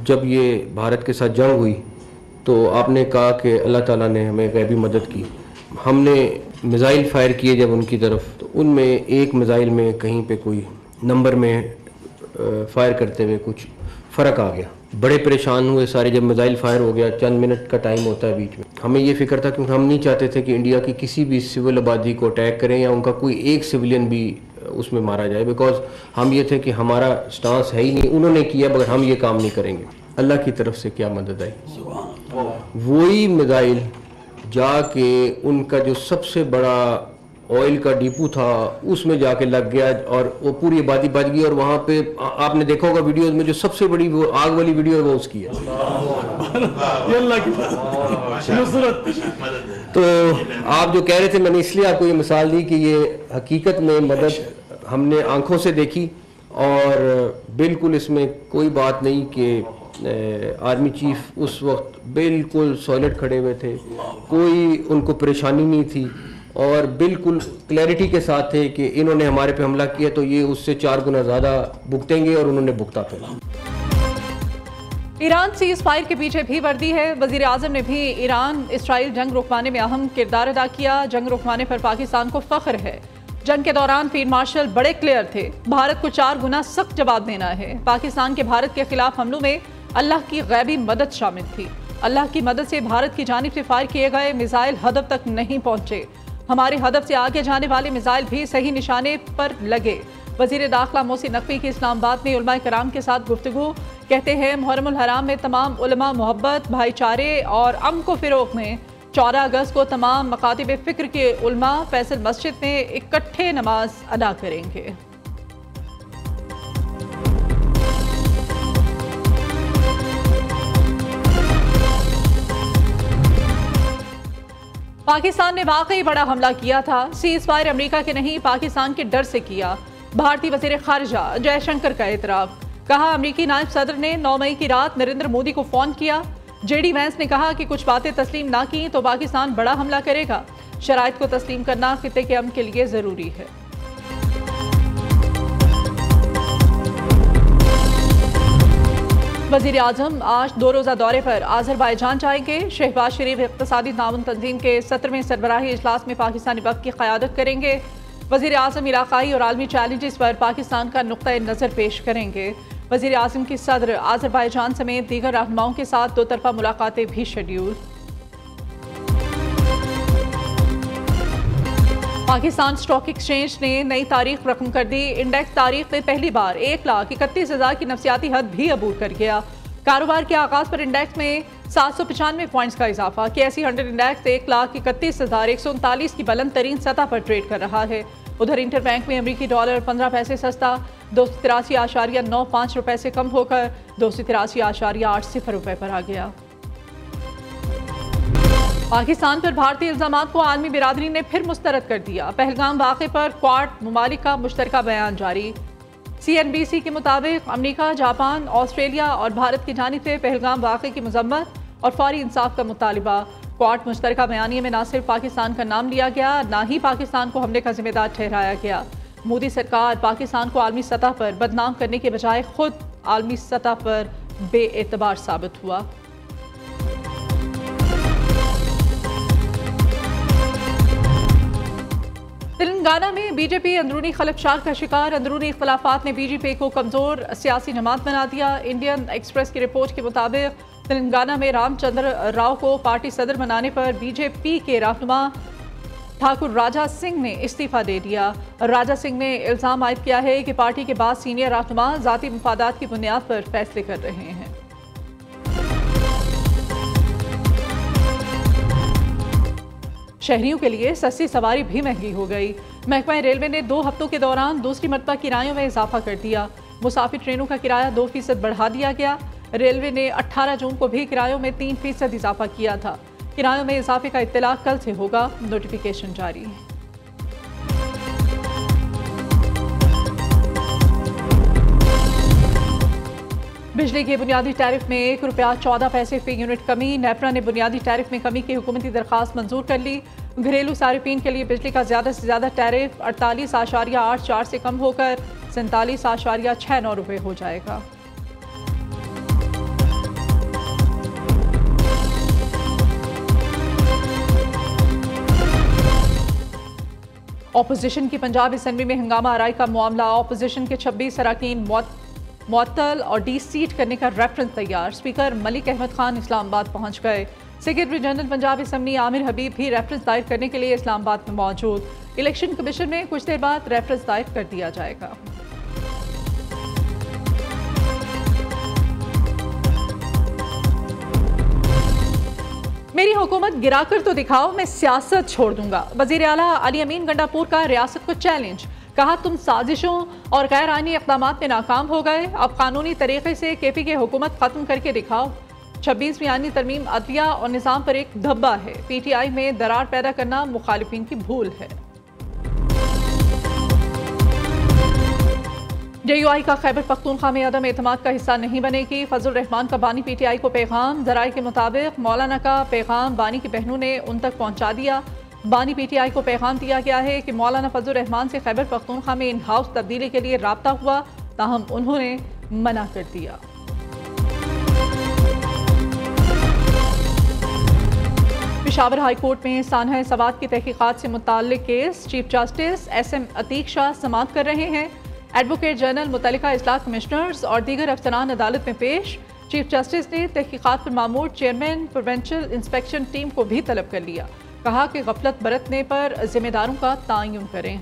जब ये भारत के साथ जंग हुई तो आपने कहा कि अल्लाह ताला ने हमें गैबी मदद की। हमने मिज़ाइल फायर किए जब उनकी तरफ, तो उनमें एक मिज़ाइल में कहीं पे कोई नंबर में फायर करते हुए कुछ फ़र्क आ गया। बड़े परेशान हुए सारे जब मिज़ाइल फायर हो गया। चंद मिनट का टाइम होता है बीच में। हमें ये फ़िक्र था क्योंकि हम नहीं चाहते थे कि इंडिया की किसी भी सिविल आबादी को अटैक करें या उनका कोई एक सिविलियन भी उसमें मारा जाए, बिकॉज हम ये थे कि हमारा स्टांस है ही नहीं। उन्होंने किया मगर हम ये काम नहीं करेंगे। अल्लाह की तरफ से क्या मदद आई, वही मिज़ाइल जाके उनका जो सबसे बड़ा ऑयल का डिपो था उसमें जाके लग गया और वो पूरी आबादी बच गई। और वहाँ पे आपने देखा होगा वीडियोस में जो सबसे बड़ी वो आग वाली वीडियो है वो उसकी है। तो आप जो कह रहे थे, मैंने इसलिए आपको ये मिसाल दी कि ये हकीकत में मदद हमने आंखों से देखी और बिल्कुल इसमें कोई बात नहीं कि आर्मी चीफ उस वक्त बिल्कुल सॉलिड खड़े हुए थे, कोई उनको परेशानी नहीं थी और बिल्कुल क्लैरिटी के साथ थे कि इन्होंने हमारे पे हमला किया तो ये उससे 4 गुना ज़्यादा भुगतेंगे और उन्होंने भुगता था। ईरान सीज़ फायर के पीछे भी वर्दी है। वज़ीर आज़म ने भी ईरान इसराइल जंग रुकवाने में अहम किरदार अदा किया। जंग रुकवाने पर पाकिस्तान को फ़ख्र है। जंग के दौरान फील्ड मार्शल बड़े क्लियर थे, भारत को 4 गुना सख्त जवाब देना है। पाकिस्तान के भारत के खिलाफ हमलों में अल्लाह की गैबी मदद शामिल थी। अल्लाह की मदद से भारत की जानिब से फायर किए गए मिसाइल हदफ तक नहीं पहुंचे। हमारे हदफ से आगे जाने वाले मिसाइल भी सही निशाने पर लगे। वज़ीर दाखिला मोहसिन नकवी की इस्लामाबाद में उलमा कराम के साथ गुफ्तगू। कहते हैं मुहर्रमुल हराम में तमाम उलमा मोहब्बत, भाईचारे और अमन को फ़रोग़ में 14 अगस्त को तमाम मकातिब फ़िक्र के उलमा फैसल मस्जिद में इकट्ठे नमाज अदा करेंगे। पाकिस्तान ने वाकई बड़ा हमला किया था। सीज़ फायर अमेरिका के नहीं पाकिस्तान के डर से किया। भारतीय वज़ीर ख़ारिजा जयशंकर का एतराफ़। कहा अमेरिकी नायब सदर ने 9 मई की रात नरेंद्र मोदी को फ़ोन किया। जेडी वैंस ने कहा कि कुछ बातें तस्लीम ना की तो पाकिस्तान बड़ा हमला करेगा। शराइत को तस्लीम करना खित्ते के अमन के लिए ज़रूरी है। वज़ीर आज़म आज 2 रोज़ा दौरे पर आज़रबाईजान जाएंगे। शहबाज शरीफ इक़्तिसादी ताउन तंजीम के 17वें सरबराही इजलास में पाकिस्तानी वफ़द की क़यादत करेंगे। वज़ीर आज़म इलाक़ाई और आलमी चैलेंजेस पर पाकिस्तान का नुक़्ता नज़र पेश करेंगे। वज़ीर आज़म की सदर आज़रबाईजान समेत दीगर रहनुमाओं के साथ 2 तरफ़ा मुलाकातें भी शेड्यूल। पाकिस्तान स्टॉक एक्सचेंज ने नई तारीख रकम कर दी। इंडेक्स तारीख में पहली बार 1,31,000 की नफसियाती हद भी अबूर कर गया। कारोबार के आगाज़ पर इंडेक्स में 795 पॉइंट्स का इजाफा। KSE 100 इंडेक्स 1,31,139 की बुलंद तरीन सतह पर ट्रेड कर रहा है। उधर इंटरबैंक में अमरीकी डॉलर 15 पैसे सस्ता 283.95 रुपए से कम होकर 283.80 रुपए पर आ गया। पाकिस्तान पर भारतीय इल्जामात को आलमी बिरादरी ने फिर मुस्तरद कर दिया। पहलगाम वाक़े पर क्वाड मुमालिक का मुश्तरका बयान जारी। CNBC के मुताबिक अमेरिका, जापान, ऑस्ट्रेलिया और भारत की जानिब से पहलगाम वाक़े की मज़म्मत और फौरी इंसाफ का मुतालिबा। क्वाड मुश्तरका बयानिए में न सिर्फ पाकिस्तान का नाम लिया गया, न ही पाकिस्तान को हमले का जिम्मेदार ठहराया गया। मोदी सरकार पाकिस्तान को आलमी सतह पर बदनाम करने के बजाय खुद आलमी सतह पर बेएतबार साबित हुआ। तेलंगाना में बीजेपी अंदरूनी खलफशार का शिकार। अंदरूनी इख्तलाफात ने बीजेपी को कमज़ोर सियासी जमात बना दिया। इंडियन एक्सप्रेस की रिपोर्ट के मुताबिक तेलंगाना में रामचंद्र राव को पार्टी सदर बनाने पर बीजेपी के रहनुमा ठाकुर राजा सिंह ने इस्तीफा दे दिया। राजा सिंह ने इल्ज़ाम आयद किया है कि पार्टी के बाद सीनियर रहनुमा ज़ाती मफादात की बुनियाद पर फैसले कर रहे हैं। शहरियों के लिए सस्ती सवारी भी महंगी हो गई। महकमा रेलवे ने 2 हफ्तों के दौरान दूसरी मरतबा किरायों में इजाफा कर दिया। मुसाफिर ट्रेनों का किराया 2% बढ़ा दिया गया। रेलवे ने 18 जून को भी किरायों में 3% इजाफा किया था। किरायों में इजाफे का इत्तला कल से होगा, नोटिफिकेशन जारी। बिजली के बुनियादी टैरिफ में ₹1.14 फी यूनिट कमी। नेपरा ने बुनियादी टैरिफ में कमी की हुकूमती दरख्वास्त मंजूर कर ली। घरेलू सारिफीन के लिए बिजली का ज़्यादा से ज़्यादा टैरिफ 48.84 से कम होकर 47.69 रुपये हो जाएगा। अपोजिशन की पंजाब असम्बली में हंगामा आराई का मामला, अपोजिशन के 26 अरकान मुअत्तल और डी सीट करने का रेफरेंस तैयार। स्पीकर मलिक अहमद खान इस्लामाबाद पहुंच गए। Secretary general Punjab assembly Aamir Habib भी रेफरेंस दायर करने के लिए इस्लामाबाद में मौजूद। इलेक्शन कमीशन में कुछ देर बाद रेफरेंस दायर कर दिया जाएगा। मेरी हुकूमत गिराकर तो दिखाओ, मैं सियासत छोड़ दूंगा। वजीर आला अली अमीन गंडापुर का रियासत को चैलेंज, कहा तुम साजिशों और गैर आईनी इक़दाम में नाकाम हो गए, अब कानूनी तरीके से KP की हुकूमत खत्म करके दिखाओ। 26वीं आईनी तरमीम अदलिया और निज़ाम पर एक धब्बा है। PTI में दरार पैदा करना मुखालिफिन की भूल है। JUI का खैबर पख्तूनख्वा में अदम एतमाद का हिस्सा नहीं बनेगी। फजल रहमान का बानी PTI को पैगाम, ज़राए के मुताबिक मौलाना का पैगाम बानी की बहनों ने उन तक पहुँचा दिया। बानी PTI को पैगाम दिया गया है कि मौलाना फजल रहमान से खैबर पख्तूनख्वा में इन हाउस तब्दीली के लिए राब्ता हुआ, ताहम उन्होंने मना कर दिया। पेशावर हाई कोर्ट में सानहा सवात की तहकीकात से मुताल्लिक case chief justice SM Atiq Shah समाअत कर रहे हैं। एडवोकेट जनरल मुतल्लिका इस्लाह कमिश्नर्स और दीगर अफसरान अदालत में पेश। चीफ जस्टिस ने तहकीकात पर मामूर चेयरमैन प्रोविंशियल इंस्पेक्शन टीम को भी तलब कर लिया। कहा कि गफलत बरतने पर जिम्मेदारों का तयन करें।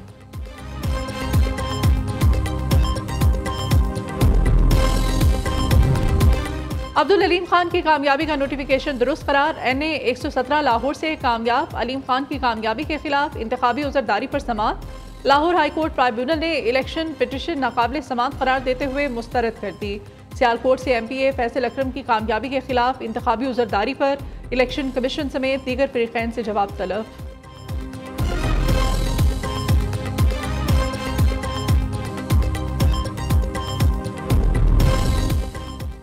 अब्दुल अलीम खान की कामयाबी का नोटिफिकेशन दुरुस्त करार। NA 117 लाहौर से कामयाब अलीम खान की कामयाबी के खिलाफ इंतखाबी उज़रदारी पर समाअत। लाहौर हाई कोर्ट ट्राइब्यूनल ने इलेक्शन पिटिशन नाकाबिल समाअत करार देते हुए मुस्तरद कर दी। सियालकोट से MPA फैसल अकरम की कामयाबी के खिलाफ इंतखाबी उज़रदारी पर इलेक्शन कमीशन समेत दीगर फरीक़ैन से जवाब तलब।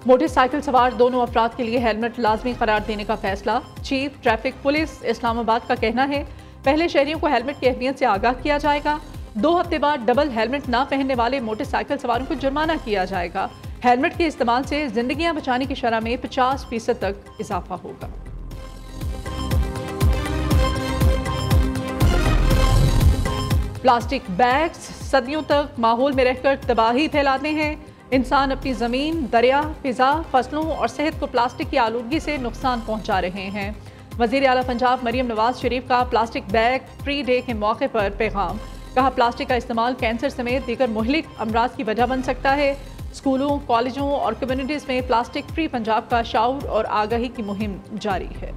मोटरसाइकिल सवार दोनों अफराद के लिए हेलमेट लाजमी करार देने का फैसला। चीफ ट्रैफिक पुलिस इस्लामाबाद का कहना है पहले शहरियों को हेलमेट की अहमियत से आगाह किया जाएगा। 2 हफ्ते बाद डबल हेलमेट ना पहनने वाले मोटरसाइकिल सवारों को जुर्माना किया जाएगा। हेलमेट के इस्तेमाल से जिंदगियां बचाने की शरह में 50% तक इजाफा होगा। प्लास्टिक बैग्स सदियों तक माहौल में रहकर तबाही फैलाते हैं। इंसान अपनी ज़मीन, दरिया, फिजा, फसलों और सेहत को प्लास्टिक की आलूदगी से नुकसान पहुंचा रहे हैं। वज़ीर आला पंजाब मरियम नवाज शरीफ का प्लास्टिक बैग फ्री डे के मौके पर पैगाम, कहा प्लास्टिक का इस्तेमाल कैंसर समेत दीगर मुहलिक अमराज की वजह बन सकता है। स्कूलों, कॉलेजों और कम्युनिटीज़ में प्लास्टिक फ्री पंजाब का शाऊर और आगाही की मुहिम जारी है।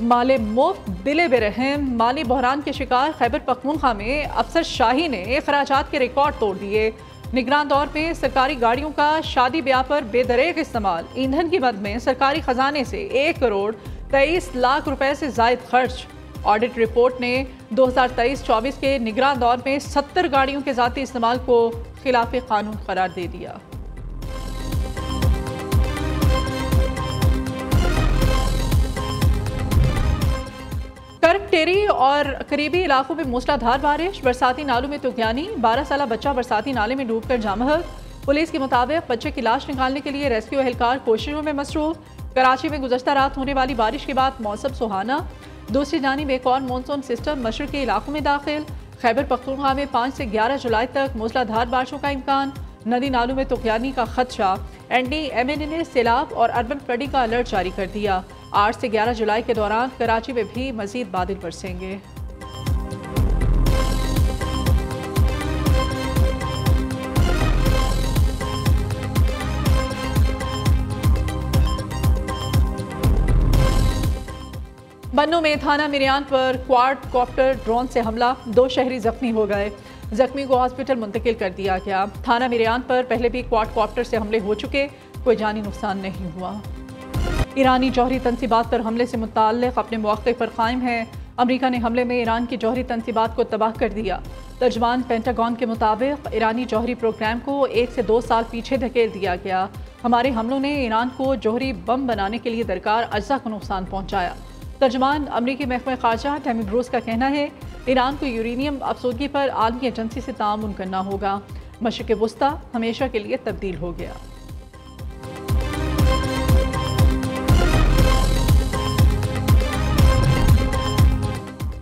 माले मुफ्त दिले बेरहम, माली बहरान के शिकार खैबर पख्तूनख्वा में अफसर शाही ने अखराजात के रिकॉर्ड तोड़ दिए। निगरान दौर में सरकारी गाड़ियों का शादी ब्याह पर बेदरेग इस्तेमाल, ईंधन की मद में सरकारी खजाने से 1 करोड़ 23 लाख रुपए से जायद खर्च। ऑडिट रिपोर्ट ने 2023-24 के निगरान दौर में 70 गाड़ियों के ज़ाती इस्तेमाल को खिलाफ कानून करार दे दिया। कर्क टेरी और करीबी इलाकों में मूसलाधार बारिश, बरसाती नालों में तुगयानी, 12 साला बच्चा बरसाती नाले में डूबकर जामहक। पुलिस के मुताबिक बच्चे की लाश निकालने के लिए रेस्क्यू एहलकार कोशिशों में मसरूफ। कराची में गुज़श्ता रात होने वाली बारिश के बाद मौसम सुहाना। दूसरी जानिब एक और मानसून सिस्टम मशरक़ी इलाकों में दाखिल। खैबर पख्तूनख्वा में 5 से 11 जुलाई तक मूसलाधार बारिशों का इम्कान। नदी नालों में तुगयानी का खदशा। NDMA ने सैलाब और अर्बन फ्लडिंग का अलर्ट जारी कर दिया। 8 से 11 जुलाई के दौरान कराची में भी मजीद बादल बरसेंगे। बन्नू में थाना मिरियान पर क्वाड कॉप्टर ड्रोन से हमला, 2 शहरी जख्मी हो गए। जख्मी को हॉस्पिटल मुंतकिल कर दिया गया। थाना मिरियान पर पहले भी क्वाड कॉप्टर से हमले हो चुके, कोई जानी नुकसान नहीं हुआ। ईरानी जौहरी तनसीबात पर हमले से मुताल्लिक़ अपने मौक़े पर कायम है। अमरीका ने हमले में ईरान की जौहरी तनसीबात को तबाह कर दिया। तर्जमान पेंटागन के मुताबिक ईरानी जौहरी प्रोग्राम को 1 से 2 साल पीछे धकेल दिया गया। हमारे हमलों ने ईरान को जौहरी बम बनाने के लिए दरकार अज्जा को नुकसान पहुँचाया। तर्जमान अमरीकी महकमा ख़ारजा टैमी ब्रूस का कहना है ईरान को यूरेनियम अफसोदगी पर आलमी एजेंसी से तामुन करना होगा। मशरिक़ वस्ता हमेशा के लिए तब्दील हो गया।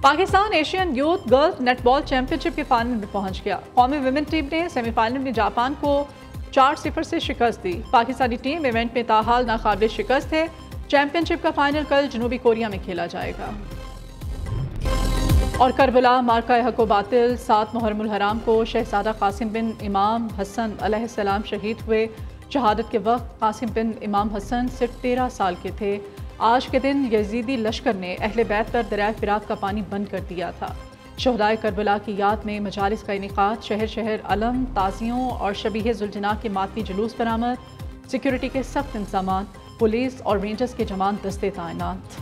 Pakistan Asian youth girls netball championship के फाइनल में पहुंच गया। कौमी विमेन टीम ने सेमीफाइनल में जापान को 4-0 से शिकस्त दी। पाकिस्तानी टीम इवेंट में ताहाल नाकाबिल शिकस्त है। चैंपियनशिप का फाइनल कल जनूबी कोरिया में खेला जाएगा। और करबला मार्का हक व बातिल 7 मुहर्रमुल हराम को शहजादा कासिम बिन इमाम हसन अलैहिस्सलाम शहीद हुए। शहादत के वक्त कासिम बिन इमाम हसन सिर्फ 13 साल के थे। आज के दिन यजीदी लश्कर ने अहले बैत पर दरिया फिरात का पानी बंद कर दिया था। शहदाए करबला की याद में मजालिस का इनेकाद, शहर शहर अलम, ताज़ियों और शबीह जुल्जना के मातमी जुलूस बरामद। सिक्योरिटी के सख्त इंतजाम, पुलिस और रेंजर्स के जवान दस्ते तैनात।